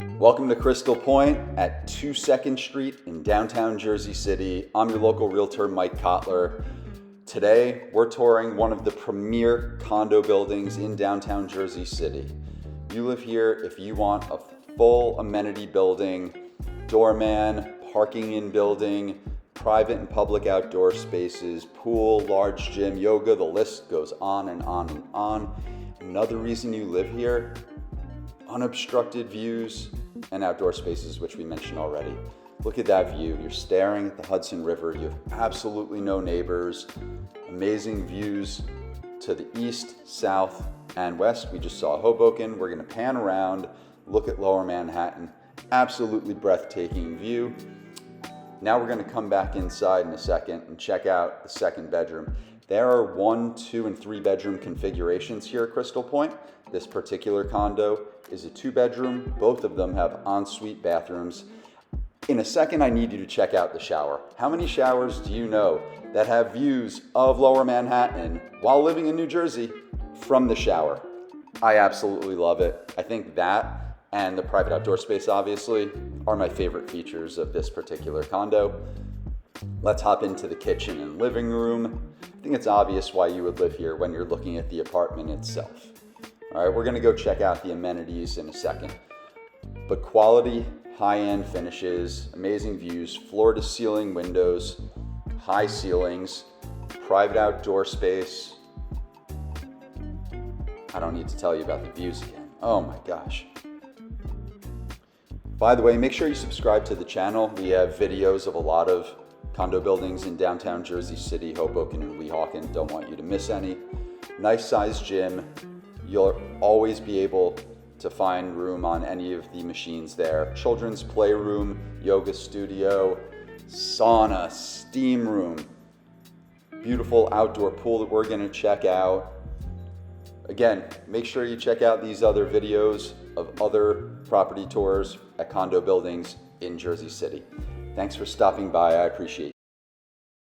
Welcome to Crystal Point at 2 Street in downtown Jersey City. I'm your local realtor, Mike Kotler. Today, we're touring one of the premier condo buildings in downtown Jersey City. You live here if you want a full amenity building, doorman, parking in building, private and public outdoor spaces, pool, large gym, yoga, the list goes on and on and on. Another reason you live here, unobstructed views and outdoor spaces, which we mentioned already. Look at that view. You're staring at the Hudson River. You have absolutely no neighbors. Amazing views to the east, south, and west. We just saw Hoboken. We're gonna pan around, look at Lower Manhattan. Absolutely breathtaking view. Now we're gonna come back inside in a second and check out the second bedroom. There are 1, 2, and 3 bedroom configurations here at Crystal Point. This particular condo is a 2-bedroom. Both of them have ensuite bathrooms. In a second, I need you to check out the shower. How many showers do you know that have views of Lower Manhattan while living in New Jersey from the shower? I absolutely love it. I think that and the private outdoor space, obviously, are my favorite features of this particular condo. Let's hop into the kitchen and living room. I think it's obvious why you would live here when you're looking at the apartment itself. All right, we're gonna go check out the amenities in a second. But quality, high-end finishes, amazing views, floor-to-ceiling windows, high ceilings, private outdoor space. I don't need to tell you about the views again. Oh my gosh. By the way, make sure you subscribe to the channel. We have videos of a lot of condo buildings in downtown Jersey City, Hoboken, and Weehawken. Don't want you to miss any. Nice sized gym. You'll always be able to find room on any of the machines there. Children's playroom, yoga studio, sauna, steam room, beautiful outdoor pool that we're gonna check out. Again, make sure you check out these other videos of other property tours at condo buildings in Jersey City. Thanks for stopping by, I appreciate it.